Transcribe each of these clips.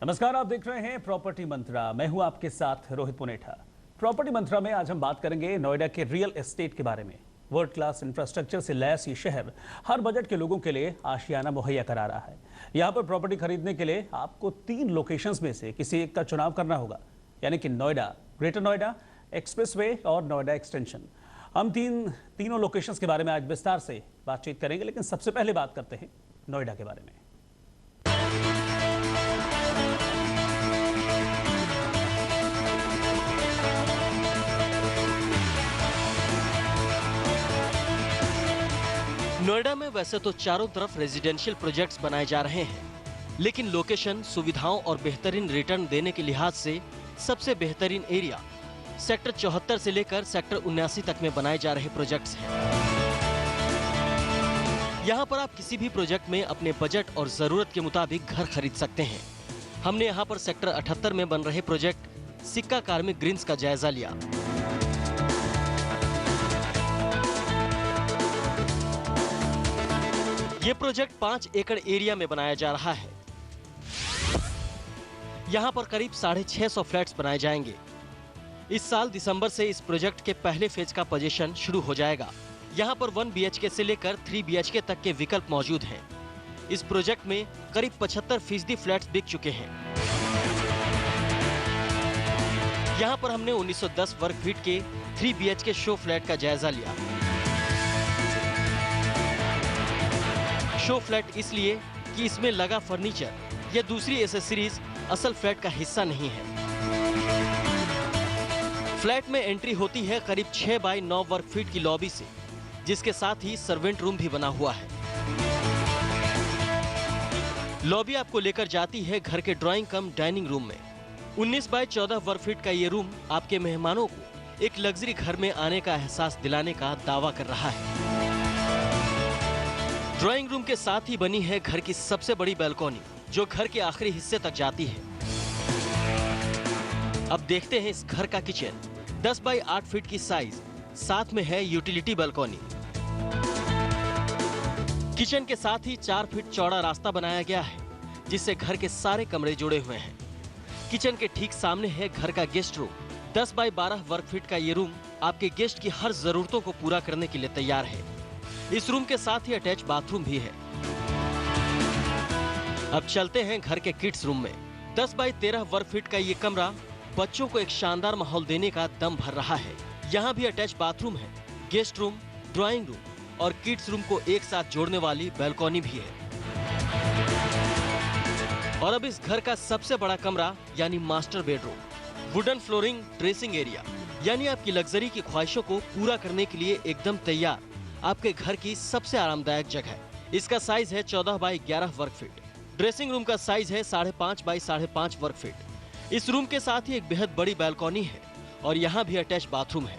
नमस्कार, आप देख रहे हैं प्रॉपर्टी मंत्रा। मैं हूं आपके साथ रोहित पुनेठा। प्रॉपर्टी मंत्रा में आज हम बात करेंगे नोएडा के रियल एस्टेट के बारे में। वर्ल्ड क्लास इंफ्रास्ट्रक्चर से लैस ये शहर हर बजट के लोगों के लिए आशियाना मुहैया करा रहा है। यहाँ पर प्रॉपर्टी खरीदने के लिए आपको 3 लोकेशंस में से किसी एक का चुनाव करना होगा, यानी कि नोएडा, ग्रेटर नोएडा, एक्सप्रेसवे और नोएडा एक्सटेंशन। हम तीनों लोकेशंस के बारे में आज विस्तार से बातचीत करेंगे, लेकिन सबसे पहले बात करते हैं नोएडा के बारे में। नोएडा में वैसे तो चारों तरफ रेजिडेंशियल प्रोजेक्ट्स बनाए जा रहे हैं, लेकिन लोकेशन, सुविधाओं और बेहतरीन रिटर्न देने के लिहाज से सबसे बेहतरीन एरिया सेक्टर 74 से लेकर सेक्टर 79 तक में बनाए जा रहे प्रोजेक्ट्स हैं। यहाँ पर आप किसी भी प्रोजेक्ट में अपने बजट और जरूरत के मुताबिक घर खरीद सकते हैं। हमने यहाँ पर सेक्टर 78 में बन रहे प्रोजेक्ट सिक्का कार्मिक ग्रीन्स का जायजा लिया। ये प्रोजेक्ट 5 एकड़ एरिया में बनाया जा रहा है। यहाँ पर करीब 650 फ्लैट्स बनाए जाएंगे। इस साल दिसंबर से इस प्रोजेक्ट के पहले फेज का पोजीशन शुरू हो जाएगा। यहाँ पर 1 BHK से लेकर 3 BHK तक के विकल्प मौजूद हैं। इस प्रोजेक्ट में करीब 75% फ्लैट्स बिक चुके हैं। यहाँ पर हमने 1910 वर्ग फीट के 3 BHK शो फ्लैट का जायजा लिया। शो फ्लैट इसलिए कि इसमें लगा फर्नीचर या दूसरी एसेसरीज असल फ्लैट का हिस्सा नहीं है। फ्लैट में एंट्री होती है करीब 6 बाई 9 वर्ग फीट की लॉबी से, जिसके साथ ही सर्वेंट रूम भी बना हुआ है। लॉबी आपको लेकर जाती है घर के ड्राइंग कम डाइनिंग रूम में। 19 बाई 14 वर्ग फीट का ये रूम आपके मेहमानों को एक लग्जरी घर में आने का एहसास दिलाने का दावा कर रहा है। ड्राइंग रूम के साथ ही बनी है घर की सबसे बड़ी बालकनी, जो घर के आखिरी हिस्से तक जाती है। अब देखते हैं इस घर का किचन। 10 बाई 8 फीट की साइज, साथ में है यूटिलिटी बालकनी। किचन के साथ ही 4 फीट चौड़ा रास्ता बनाया गया है, जिससे घर के सारे कमरे जुड़े हुए हैं। किचन के ठीक सामने है घर का गेस्ट रूम। 10 बाई 12 वर्ग फीट का ये रूम आपके गेस्ट की हर जरूरतों को पूरा करने के लिए तैयार है। इस रूम के साथ ही अटैच बाथरूम भी है। अब चलते हैं घर के किड्स रूम में। 10 बाई 13 वर्ग फीट का ये कमरा बच्चों को एक शानदार माहौल देने का दम भर रहा है। यहाँ भी अटैच बाथरूम है, गेस्ट रूम, ड्राइंग रूम और किड्स रूम को एक साथ जोड़ने वाली बालकनी भी है। और अब इस घर का सबसे बड़ा कमरा यानी master bedroom. Wooden flooring, dressing area, यानी आपकी लग्जरी की ख्वाहिशों को पूरा करने के लिए एकदम तैयार आपके घर की सबसे आरामदायक जगह। इसका साइज है 14 बाई 11 वर्ग फीट। ड्रेसिंग रूम का साइज है 5.5 बाई 5.5 वर्ग फीट। इस रूम के साथ ही एक बेहद बड़ी बालकनी है और यहाँ भी अटैच बाथरूम है।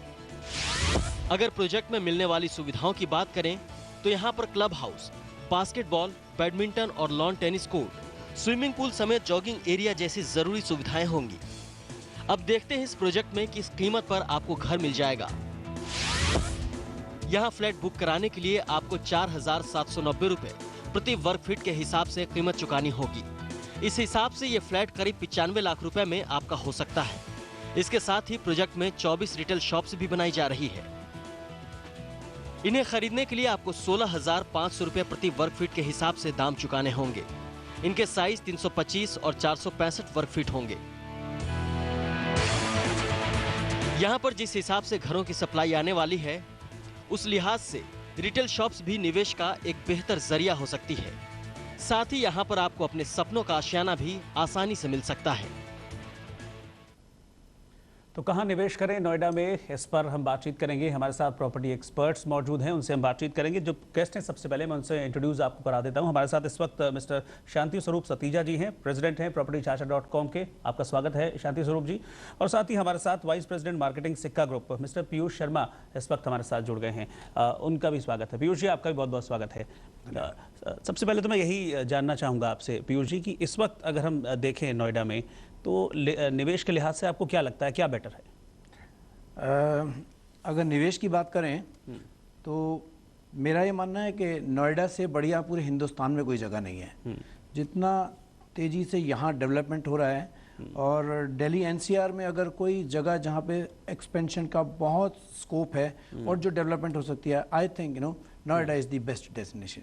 अगर प्रोजेक्ट में मिलने वाली सुविधाओं की बात करें तो यहाँ पर क्लब हाउस, बास्केटबॉल, बैडमिंटन और lawn tennis court, swimming pool समेत जॉगिंग एरिया जैसी जरूरी सुविधाएं होंगी। अब देखते हैं इस प्रोजेक्ट में किस कीमत पर आपको घर मिल जाएगा। यहाँ फ्लैट बुक कराने के लिए आपको 4,790 रुपए प्रति वर्ग फीट के हिसाब से कीमत चुकानी होगी। इस हिसाब से ये फ्लैट करीब 95 लाख रुपए में आपका हो सकता है। इसके साथ ही प्रोजेक्ट में 24 रिटेल शॉप्स भी बनाई जा रही है। इन्हें खरीदने के लिए आपको 16,500 रुपए प्रति वर्ग फीट के हिसाब से दाम चुकाने होंगे। इनके साइज 325 और 465 वर्ग फीट होंगे। यहाँ पर जिस हिसाब से घरों की सप्लाई आने वाली है, उस लिहाज से रिटेल शॉप्स भी निवेश का एक बेहतर जरिया हो सकती है। साथ ही यहाँ पर आपको अपने सपनों का आशियाना भी आसानी से मिल सकता है। तो कहाँ निवेश करें नोएडा में, इस पर हम बातचीत करेंगे। हमारे साथ प्रॉपर्टी एक्सपर्ट्स मौजूद हैं, उनसे हम बातचीत करेंगे। जो गेस्ट हैं, सबसे पहले मैं उनसे इंट्रोड्यूस आपको करा देता हूं। हमारे साथ इस वक्त मिस्टर शांति स्वरूप सतीजा जी हैं, प्रेसिडेंट हैं propertychacha.com के। आपका स्वागत है शांति स्वरूप जी। और साथ ही हमारे साथ वाइस प्रेसिडेंट मार्केटिंग सिक्का ग्रुप मिस्टर पीयूष शर्मा इस वक्त हमारे साथ जुड़ गए हैं, उनका भी स्वागत है। पीयूष जी, आपका भी बहुत बहुत स्वागत है। सबसे पहले तो मैं यही जानना चाहूँगा आपसे पीयूष जी कि इस वक्त अगर हम देखें नोएडा में, तो निवेश के लिहाज से आपको क्या लगता है, क्या बेटर है? अगर निवेश की बात करें तो मेरा ये मानना है कि नोएडा से बढ़िया पूरे हिंदुस्तान में कोई जगह नहीं है। जितना तेज़ी से यहाँ डेवलपमेंट हो रहा है। और दिल्ली एनसीआर में अगर कोई जगह जहाँ पे एक्सपेंशन का बहुत स्कोप है और जो डेवलपमेंट हो सकती है, I think Noida is the best destination.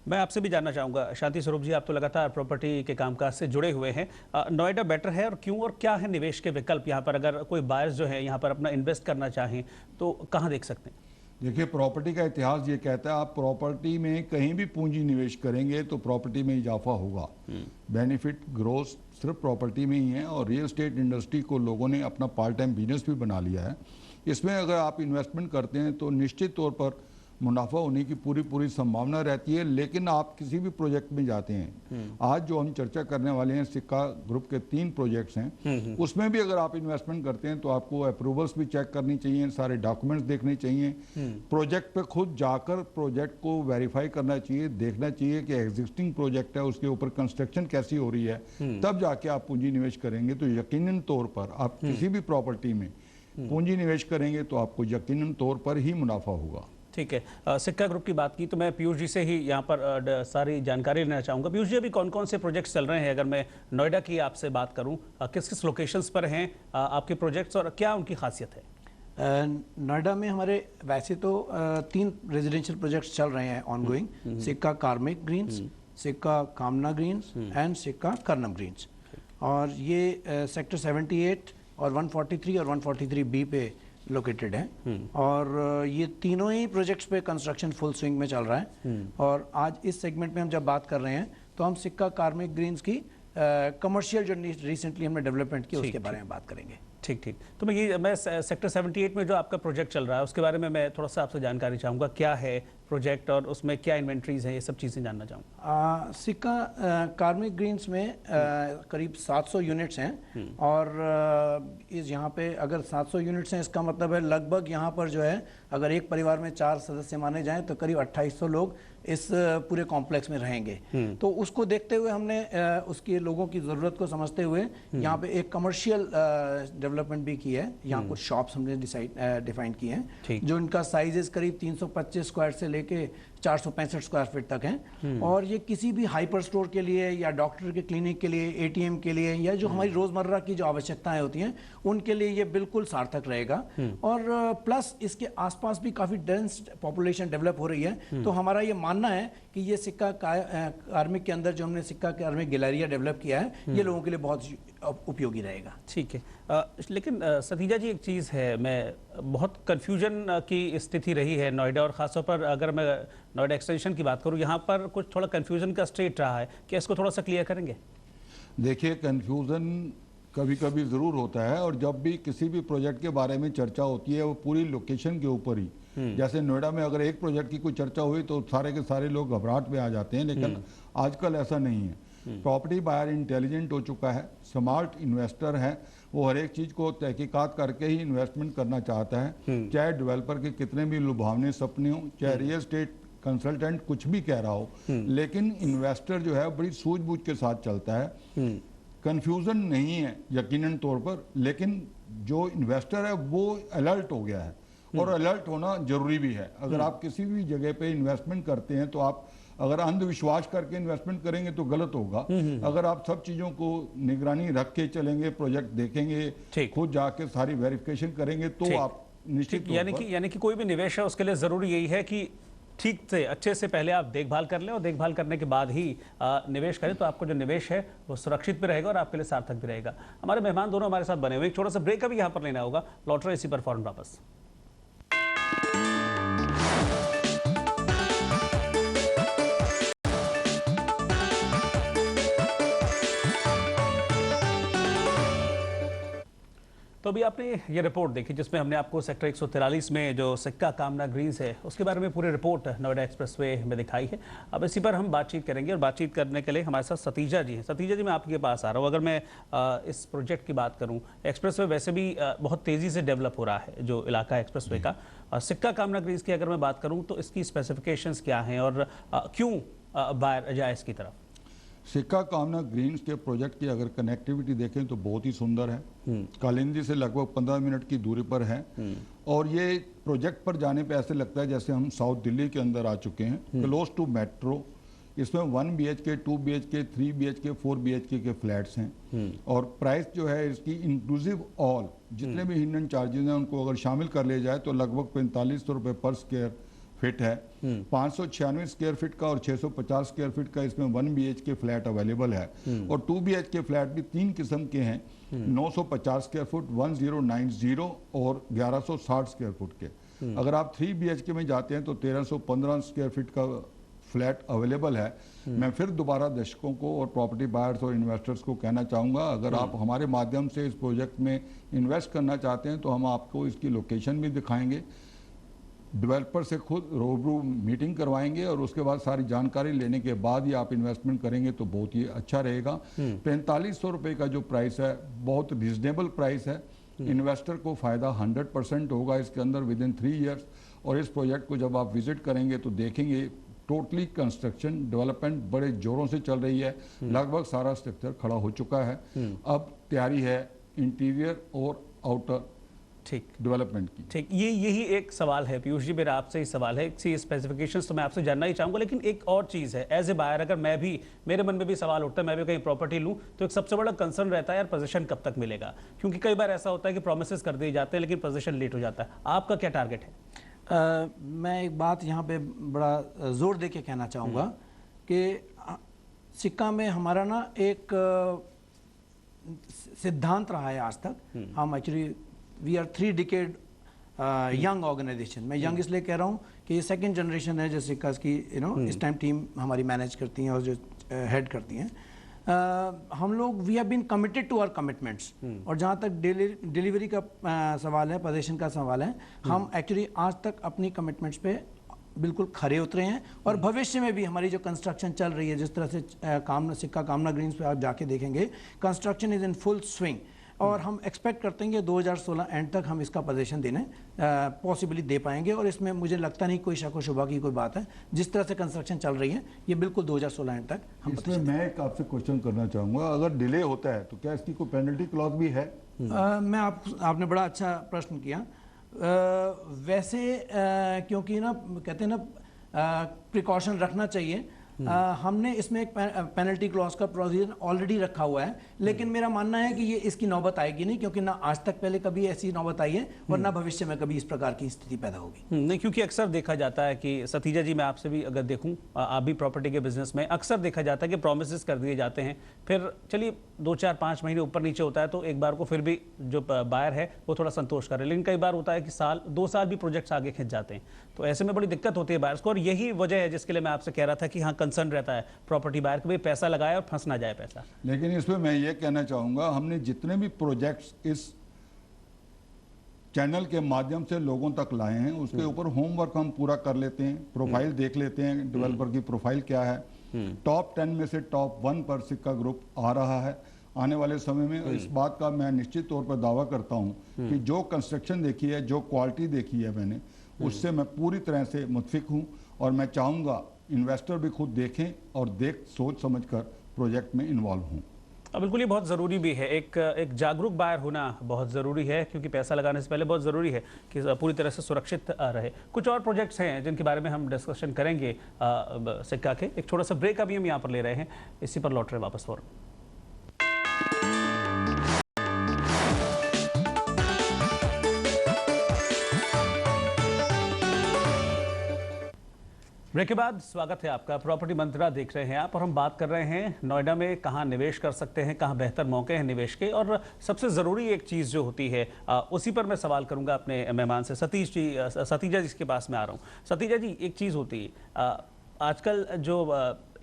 मैं आपसे भी जानना चाहूँगा शांति स्वरूप जी, आप तो लगातार प्रॉपर्टी के कामकाज से जुड़े हुए हैं। नोएडा बेटर है और क्यों, और क्या है निवेश के विकल्प यहाँ पर? अगर कोई बायर्स जो है यहाँ पर अपना इन्वेस्ट करना चाहें तो कहाँ देख सकते हैं? देखिए, प्रॉपर्टी का इतिहास ये कहता है आप प्रॉपर्टी में कहीं भी पूंजी निवेश करेंगे तो प्रॉपर्टी में इजाफा होगा। बेनिफिट ग्रोथ सिर्फ प्रॉपर्टी में ही है और रियल एस्टेट इंडस्ट्री को लोगों ने अपना पार्ट टाइम बिजनेस भी बना लिया है। इसमें अगर आप इन्वेस्टमेंट करते हैं तो निश्चित तौर पर मुनाफा होने की पूरी संभावना रहती है। लेकिन आप किसी भी प्रोजेक्ट में जाते हैं, आज जो हम चर्चा करने वाले हैं सिक्का ग्रुप के 3 प्रोजेक्ट्स हैं, उसमें भी अगर आप इन्वेस्टमेंट करते हैं तो आपको अप्रूवल्स भी चेक करनी चाहिए, सारे डॉक्यूमेंट्स देखने चाहिए, प्रोजेक्ट पे खुद जाकर प्रोजेक्ट को वेरीफाई करना चाहिए, देखना चाहिए कि एग्जिस्टिंग प्रोजेक्ट है उसके ऊपर कंस्ट्रक्शन कैसी हो रही है, तब जाके आप पूंजी निवेश करेंगे तो यकीनन तौर पर आप किसी भी प्रॉपर्टी में पूंजी निवेश करेंगे तो आपको यकीनन तौर पर ही मुनाफा होगा। ठीक है, सिक्का ग्रुप की बात की तो मैं पीयूष जी से ही यहाँ पर सारी जानकारी लेना चाहूँगा। पीयूष जी, अभी कौन कौन से प्रोजेक्ट्स चल रहे हैं? अगर मैं नोएडा की आपसे बात करूँ, किस किस लोकेशंस पर हैं आपके प्रोजेक्ट्स और क्या उनकी खासियत है? नोएडा में हमारे वैसे तो 3 रेजिडेंशियल प्रोजेक्ट्स चल रहे हैं ऑनगोइंग, सिक्का कार्मिक ग्रीन्स, सिक्का कामना ग्रीन्स एंड सिक्का कर्नम ग्रीन्स। और ये सेक्टर 78 और 143 और 143B पे लोकेटेड है। और ये तीनों ही प्रोजेक्ट्स पे कंस्ट्रक्शन फुल स्विंग में चल रहा है। और आज इस सेगमेंट में हम जब बात कर रहे हैं तो हम सिक्का कार्मिक ग्रीन्स की कमर्शियल जो रिसेंटली हमने डेवलपमेंट की उसके बारे में बात करेंगे। ठीक ठीक, तो मैं सेक्टर 78 में जो आपका प्रोजेक्ट चल रहा है उसके बारे में मैं थोड़ा सा आपसे जानकारी चाहूँगा। क्या है प्रोजेक्ट और उसमें क्या इन्वेंट्रीज हैं, ये सब चीज़ें जानना चाहूँगा। सिक्का कार्मिक ग्रीन्स में करीब 700 यूनिट्स हैं। और इस यहाँ पे अगर 700 यूनिट्स हैं, इसका मतलब है लगभग यहाँ पर जो है अगर एक परिवार में 4 सदस्य माने जाएं तो करीब 2800 लोग इस पूरे कॉम्प्लेक्स में रहेंगे। तो उसको देखते हुए हमने उसके लोगों की ज़रूरत को समझते हुए यहाँ पे एक कमर्शियल डेवलपमेंट भी की है। यहाँ कुछ शॉप्स हमने डिफाइन किए हैं जो इनका साइजेस करीब 325 स्क्वायर से लेके 465 स्क्वायर फीट तक हैं। और ये किसी भी हाइपर स्टोर के लिए या डॉक्टर के क्लिनिक के लिए, एटीएम के लिए या जो हमारी रोज़मर्रा की जो आवश्यकताएं होती हैं उनके लिए ये बिल्कुल सार्थक रहेगा। और प्लस इसके आसपास भी काफ़ी डेंस पॉपुलेशन डेवलप हो रही है। तो हमारा ये मानना है कि ये सिक्का कार्मिक के अंदर जो हमने सिक्का कार्मिक गैलरिया डेवलप किया है ये लोगों के लिए बहुत उपयोगी रहेगा। ठीक है, लेकिन सतीजा जी, एक चीज़ है, मैं बहुत कन्फ्यूजन की स्थिति रही है नोएडा, और ख़ासतौर पर अगर मैं नोएडा एक्सटेंशन की बात करूं, यहाँ पर कुछ थोड़ा कन्फ्यूजन का स्टेट रहा है, क्या इसको थोड़ा सा क्लियर करेंगे? देखिए, कन्फ्यूज़न कभी कभी ज़रूर होता है और जब भी किसी भी प्रोजेक्ट के बारे में चर्चा होती है वो पूरी लोकेशन के ऊपर ही, जैसे नोएडा में अगर एक प्रोजेक्ट की कोई चर्चा हुई तो सारे के सारे लोग घबराहट में आ जाते हैं, लेकिन आजकल ऐसा नहीं है। प्रॉपर्टी बायर इंटेलिजेंट हो चुका है, स्मार्ट इन्वेस्टर है, वो हर एक चीज़ को तहकीकात करके ही इन्वेस्टमेंट करना चाहता है। चाहे डेवलपर के कितने भी लुभावने सपने हो, चाहे रियल एस्टेट कंसल्टेंट कुछ भी कह रहा हो, लेकिन इन्वेस्टर जो है बड़ी सूझबूझ के साथ चलता है। कंफ्यूजन नहीं है यकीनन तौर पर, लेकिन जो इन्वेस्टर है वो अलर्ट हो गया है और अलर्ट होना जरूरी भी है। अगर आप किसी भी जगह पे इन्वेस्टमेंट करते हैं तो आप अगर अंधविश्वास करके इन्वेस्टमेंट करेंगे तो गलत होगा। अगर आप सब चीजों को निगरानी रख के चलेंगे, प्रोजेक्ट देखेंगे, खुद जाके सारी वेरिफिकेशन करेंगे तो आप निश्चित यानी कि कोई भी निवेश है उसके लिए जरूरी यही है कि ठीक से अच्छे से पहले आप देखभाल कर लें और देखभाल करने के बाद ही निवेश करें, तो आपको जो निवेश है वो सुरक्षित भी रहेगा और आपके लिए सार्थक भी रहेगा। हमारे मेहमान दोनों हमारे साथ बने हुए, एक छोटा सा ब्रेक अभी यहाँ पर लेना होगा, लौट रहे इसी पर फौरन वापस। तो अभी आपने ये रिपोर्ट देखी जिसमें हमने आपको सेक्टर 143 में जो सिक्का कामना ग्रीन्स है उसके बारे में पूरी रिपोर्ट नोएडा एक्सप्रेसवे में दिखाई है। अब इसी पर हम बातचीत करेंगे और बातचीत करने के लिए हमारे साथ सतीजा जी हैं। सतीजा जी, मैं आपके पास आ रहा हूँ। अगर मैं इस प्रोजेक्ट की बात करूँ, एक्सप्रेसवे वैसे भी बहुत तेज़ी से डेवलप हो रहा है जो इलाका है एक्सप्रेसवे का। सिक्का कामना ग्रीन्स की अगर मैं बात करूँ तो इसकी स्पेसिफिकेशंस क्या हैं और क्यों बाहर जाए इसकी तरफ? सिक्का कामना ग्रीन्स के प्रोजेक्ट की अगर कनेक्टिविटी देखें तो बहुत ही सुंदर है। कालिंदी से लगभग 15 मिनट की दूरी पर है और ये प्रोजेक्ट पर जाने पे ऐसे लगता है जैसे हम साउथ दिल्ली के अंदर आ चुके हैं, क्लोज टू मेट्रो। इसमें 1 BHK, 2 BHK, 3 BHK, 4 BHK के फ्लैट्स हैं और प्राइस जो है इसकी इंक्लूसिव ऑल जितने भी हिडन चार्जेस हैं उनको अगर शामिल कर लिया जाए तो लगभग 4500 रुपये पर स्क्वायर फिट है। 596 स्क्वायर फीट का और 650 स्क्वायर फीट का इसमें 1 BHK फ्लैट अवेलेबल है और 2 BHK फ्लैट भी 3 किस्म के हैं, 950 स्क्वायर फुट, 1090 और 1160 स्क्वायर फुट के। अगर आप 3 BHK में जाते हैं तो 1315 स्क्वायर फीट का फ्लैट अवेलेबल है। मैं फिर दोबारा दर्शकों को और प्रॉपर्टी बायर्स और इन्वेस्टर्स को कहना चाहूँगा, अगर आप हमारे माध्यम से इस प्रोजेक्ट में इन्वेस्ट करना चाहते हैं तो हम आपको इसकी लोकेशन भी दिखाएंगे, डेवलपर से खुद रूबरू मीटिंग करवाएंगे और उसके बाद सारी जानकारी लेने के बाद ही आप इन्वेस्टमेंट करेंगे तो बहुत ही अच्छा रहेगा। 4500 रुपये का जो प्राइस है बहुत रिजनेबल प्राइस है। इन्वेस्टर को फ़ायदा 100% होगा इसके अंदर विदिन 3 इयर्स। और इस प्रोजेक्ट को जब आप विजिट करेंगे तो देखेंगे टोटली कंस्ट्रक्शन डेवलपमेंट बड़े जोरों से चल रही है, लगभग सारा स्ट्रक्चर खड़ा हो चुका है। अब तैयारी है इंटीरियर और आउटर ठीक डेवलपमेंट की। ठीक, यही एक सवाल है पीयूष जी, मेरा आपसे ही सवाल है। सी स्पेसिफिकेशंस तो मैं आपसे जानना ही चाहूंगा, लेकिन एक और चीज़ है, एज ए बायर अगर मैं भी, मेरे मन में भी सवाल उठता है, मैं भी कहीं प्रॉपर्टी लूं तो एक सबसे बड़ा कंसर्न रहता है यार पोजीशन कब तक मिलेगा, क्योंकि कई बार ऐसा होता है कि प्रोमिसेस कर दिए जाते हैं लेकिन पोजीशन लेट हो जाता है। आपका क्या टारगेट है? मैं एक बात यहाँ पे बड़ा जोर दे के कहना चाहूँगा कि सिक्का में हमारा ना एक सिद्धांत रहा है आज तक। हम actually we are 3 decade young organisation. मैं यंग इसलिए कह रहा हूँ कि ये सेकंड जनरेशन है जो सिक्कास की इस टाइम टीम हमारी मैनेज करती हैं और जो हेड करती हैं। हम लोग we have been committed to our commitments. और जहाँ तक डिलीवरी का सवाल है, पोजीशन का सवाल है, हम एक्चुअली आज तक अपनी कमिटमेंट्स पे बिल्कुल खरे उतरे हैं और भविष्य में भी हमारी जो कंस्ट्रक्शन चल रही है, जिस तरह से सिक्का कामना ग्रीन्स पे आप जाके देखेंगे construction is in full swing और हम एक्सपेक्ट करते हैं कि 2016 एंड तक हम इसका पोजीशन देने पॉसिबली दे पाएंगे। और इसमें मुझे लगता नहीं कोई शक व शुबा की कोई बात है, जिस तरह से कंस्ट्रक्शन चल रही है ये बिल्कुल 2016 एंड तक हम। इसमें मैं एक आपसे क्वेश्चन करना चाहूँगा, अगर डिले होता है तो क्या इसकी कोई पेनल्टी क्लॉज भी है? आपने बड़ा अच्छा प्रश्न किया। वैसे क्योंकि ना कहते हैं ना प्रिकॉशन रखना चाहिए, हमने इसमें एक पेनल्टी क्लॉज का प्रोविजन ऑलरेडी रखा हुआ है, लेकिन मेरा मानना है कि ये इसकी नौबत आएगी नहीं, क्योंकि ना आज तक पहले कभी ऐसी नौबत आई है और ना भविष्य में कभी इस प्रकार की स्थिति पैदा होगी। नहीं, क्योंकि अक्सर देखा जाता है कि सतीजा जी, मैं आपसे भी अगर देखूं, आप भी प्रॉपर्टी के बिजनेस में, अक्सर देखा जाता है कि प्रोमिसेस कर दिए जाते हैं, फिर चलिए 2, 4, 5 महीने ऊपर नीचे होता है तो एक बार को फिर भी जो बायर है वो थोड़ा संतोष करे, लेकिन कई बार होता है कि साल 2 साल भी प्रोजेक्ट्स आगे खिंच जाते हैं। तो ऐसे में बड़ी दिक्कत होती है बायर्स को, और यही वजह है जिसके लिए मैं आपसे कह रहा था कि हाँ कंसर्न रहता है प्रॉपर्टी बायर को भी पैसा लगाए और फंस ना जाए पैसा। लेकिन इसमें मैं ये कहना चाहूँगा, हमने जितने भी प्रोजेक्ट्स इस चैनल के माध्यम से लोगों तक लाए हैं उसके ऊपर होमवर्क हम पूरा कर लेते हैं, प्रोफाइल देख लेते हैं, डेवलपर की प्रोफाइल क्या है। टॉप 10 में से टॉप 1 पर सिक्का ग्रुप आ रहा है। आने वाले समय में इस बात का मैं निश्चित तौर पर दावा करता हूं कि जो कंस्ट्रक्शन देखी है, जो क्वालिटी देखी है मैंने, उससे मैं पूरी तरह से मुतफिक हूं और मैं चाहूँगा इन्वेस्टर भी खुद देखें और सोच समझ कर प्रोजेक्ट में इन्वॉल्व हों। बिल्कुल, ये बहुत ज़रूरी भी है, एक जागरूक बायर होना बहुत ज़रूरी है, क्योंकि पैसा लगाने से पहले बहुत ज़रूरी है कि पूरी तरह से सुरक्षित रहे। कुछ और प्रोजेक्ट्स हैं जिनके बारे में हम डिस्कशन करेंगे सिक्का के। एक छोटा सा ब्रेक अभी हम यहाँ पर ले रहे हैं, इसी पर लौट रहे वापस फौरन। ब्रेक के बाद स्वागत है आपका। प्रॉपर्टी मंत्रा देख रहे हैं आप और हम बात कर रहे हैं नोएडा में कहाँ निवेश कर सकते हैं, कहाँ बेहतर मौके हैं निवेश के, और सबसे ज़रूरी एक चीज़ जो होती है उसी पर मैं सवाल करूंगा अपने मेहमान से। सतीजा जी के पास मैं आ रहा हूँ। सतीजा जी, एक चीज़ होती है आजकल जो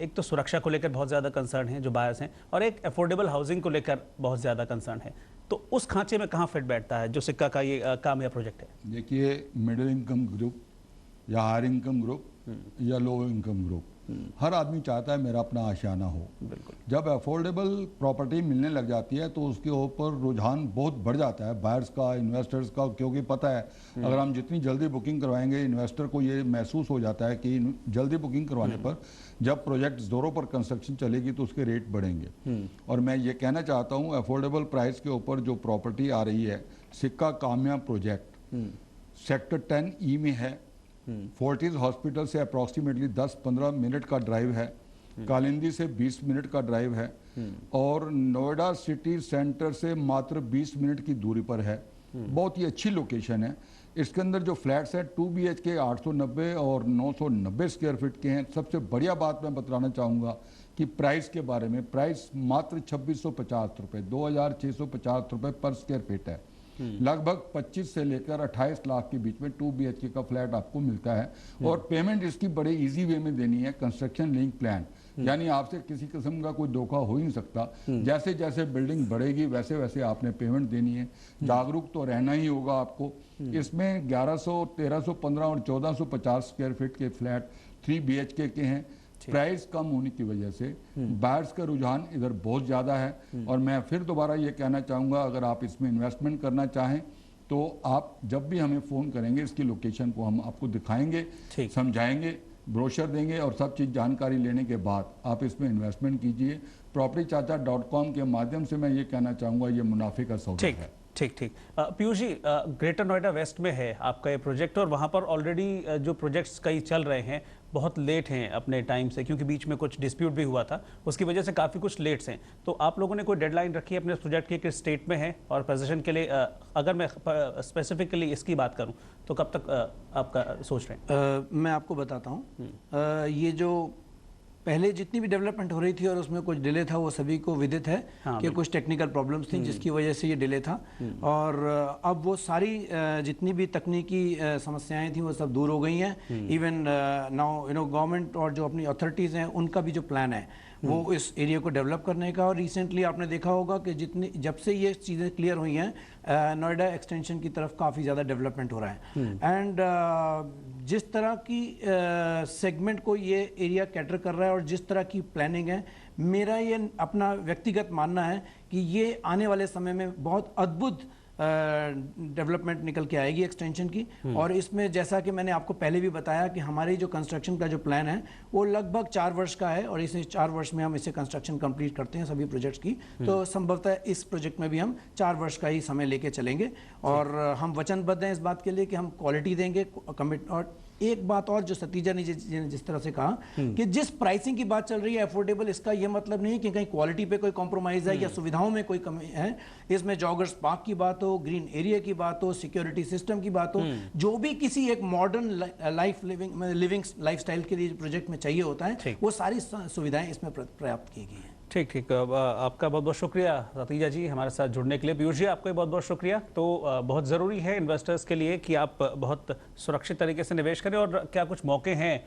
एक तो सुरक्षा को लेकर बहुत ज़्यादा कंसर्न है जो बायर्स हैं, और एक अफोर्डेबल हाउसिंग को लेकर बहुत ज़्यादा कंसर्न है, तो उस खांचे में कहाँ फिट बैठता है जो सिक्का का ये काम या प्रोजेक्ट है? देखिए, मिडिल इनकम ग्रुप या हायर इनकम ग्रुप या लो इनकम ग्रुप, हर आदमी चाहता है मेरा अपना आशियाना हो। बिल्कुल। जब अफोर्डेबल प्रॉपर्टी मिलने लग जाती है तो उसके ऊपर रुझान बहुत बढ़ जाता है बायर्स का, इन्वेस्टर्स का, क्योंकि पता है अगर हम जितनी जल्दी बुकिंग करवाएंगे, इन्वेस्टर को ये महसूस हो जाता है कि जल्दी बुकिंग करवाने पर जब प्रोजेक्ट जोरों पर कंस्ट्रक्शन चलेगी तो उसके रेट बढ़ेंगे। और मैं ये कहना चाहता हूँ, अफोर्डेबल प्राइस के ऊपर जो प्रॉपर्टी आ रही है, सिक्का काम्या प्रोजेक्ट सेक्टर 10E में है। फोर्टिस हॉस्पिटल से अप्रॉक्सीमेटली 10-15 मिनट का ड्राइव है कालिंदी से 20 मिनट का ड्राइव है और नोएडा सिटी सेंटर से मात्र 20 मिनट की दूरी पर है। बहुत ही अच्छी लोकेशन है। इसके अंदर जो फ्लैट्स हैं 2 BHK 890 और 990 स्क्वायर फीट के हैं। सबसे बढ़िया बात मैं बताना चाहूँगा कि प्राइस के बारे में, प्राइस मात्र 2650 रुपये, 2650 रुपये पर स्क्वायर फीट है। लगभग 25 से लेकर 28 लाख के बीच में 2 BHK का फ्लैट आपको मिलता है और पेमेंट इसकी बड़े इजी वे में देनी है। कंस्ट्रक्शन लिंक प्लान, यानी आपसे किसी किस्म का कोई धोखा हो ही नहीं सकता। जैसे जैसे बिल्डिंग बढ़ेगी वैसे वैसे आपने पेमेंट देनी है। जागरूक तो रहना ही होगा आपको। इसमें 1100, 1315 और 1450 स्क्वायर फीट के फ्लैट 3 BHK के हैं। प्राइस कम होने की वजह से बायर्स का रुझान इधर बहुत ज़्यादा है और मैं फिर दोबारा ये कहना चाहूँगा, अगर आप इसमें इन्वेस्टमेंट करना चाहें तो आप जब भी हमें फ़ोन करेंगे इसकी लोकेशन को हम आपको दिखाएंगे, समझाएंगे, ब्रोशर देंगे और सब चीज़ जानकारी लेने के बाद आप इसमें इन्वेस्टमेंट कीजिए। propertychacha.com के माध्यम से मैं ये कहना चाहूँगा ये मुनाफे का सौदा है। ठीक। पीयूष जी, ग्रेटर नोएडा वेस्ट में है आपका ये प्रोजेक्ट और वहाँ पर ऑलरेडी जो प्रोजेक्ट्स कई चल रहे हैं बहुत लेट हैं अपने टाइम से, क्योंकि बीच में कुछ डिस्प्यूट भी हुआ था, उसकी वजह से काफ़ी कुछ लेट्स हैं। तो आप लोगों ने कोई डेडलाइन रखी है अपने प्रोजेक्ट की, किस स्टेट में है और पोजीशन के लिए? अगर मैं स्पेसिफिकली इसकी बात करूं तो कब तक आपका सोच रहे हैं? मैं आपको बताता हूँ। ये जो पहले जितनी भी डेवलपमेंट हो रही थी और उसमें कुछ डिले था वो सभी को विदित है कि कुछ टेक्निकल प्रॉब्लम्स थी जिसकी वजह से ये डिले था। और अब वो सारी जितनी भी तकनीकी समस्याएं थी वो सब दूर हो गई हैं। इवन नाउ गवर्नमेंट और जो अपनी अथॉरिटीज़ हैं उनका भी जो प्लान है वो इस एरिया को डेवलप करने का। और रिसेंटली आपने देखा होगा कि जब से ये चीज़ें क्लियर हुई हैं नोएडा एक्सटेंशन की तरफ काफ़ी ज़्यादा डेवलपमेंट हो रहा है। एंड जिस तरह की सेगमेंट को ये एरिया कैटर कर रहा है और जिस तरह की प्लानिंग है, मेरा ये अपना व्यक्तिगत मानना है कि ये आने वाले समय में बहुत अद्भुत डेवलपमेंट निकल के आएगी एक्सटेंशन की। और इसमें जैसा कि मैंने आपको पहले भी बताया कि हमारी जो कंस्ट्रक्शन का जो प्लान है वो लगभग 4 वर्ष का है और इसे 4 वर्ष में हम इसे कंस्ट्रक्शन कंप्लीट करते हैं सभी प्रोजेक्ट्स की। तो संभवतः इस प्रोजेक्ट में भी हम 4 वर्ष का ही समय लेके चलेंगे और हम वचनबद्ध हैं इस बात के लिए कि हम क्वालिटी देंगे कमिट। और एक बात और जो सतीजा ने जिस तरह से कहा कि जिस प्राइसिंग की बात चल रही है अफोर्डेबल, इसका यह मतलब नहीं है कि कहीं क्वालिटी पे कोई कॉम्प्रोमाइज है या सुविधाओं में कोई कमी है। इसमें जॉगर्स पार्क की बात हो, ग्रीन एरिया की बात हो, सिक्योरिटी सिस्टम की बात हो, जो भी किसी एक मॉडर्न लिविंग लाइफस्टाइल के लिए प्रोजेक्ट में चाहिए होता है वो सारी सुविधाएं इसमें पर्याप्त की गई हैं। ठीक। आपका बहुत बहुत शुक्रिया सतीजा जी हमारे साथ जुड़ने के लिए। पीयूष जी आपको बहुत बहुत शुक्रिया। तो बहुत ज़रूरी है इन्वेस्टर्स के लिए कि आप बहुत सुरक्षित तरीके से निवेश करें। और क्या कुछ मौके हैं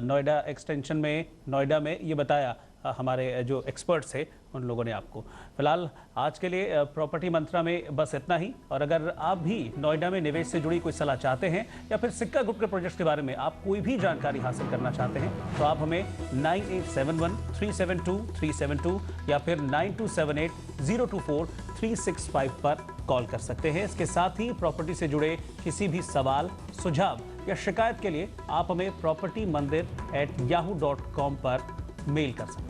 नोएडा एक्सटेंशन में, नोएडा में, ये बताया हमारे जो एक्सपर्ट्स थे उन लोगों ने आपको। फिलहाल आज के लिए प्रॉपर्टी मंत्रा में बस इतना ही। और अगर आप भी नोएडा में निवेश से जुड़ी कोई सलाह चाहते हैं या फिर सिक्का ग्रुप के प्रोजेक्ट्स के बारे में आप कोई भी जानकारी हासिल करना चाहते हैं तो आप हमें 9871-372-372 या फिर 9278-024-365 पर कॉल कर सकते हैं। इसके साथ ही प्रॉपर्टी से जुड़े किसी भी सवाल, सुझाव या शिकायत के लिए आप हमें propertymandir@yahoo.com पर मेल कर सकते हैं।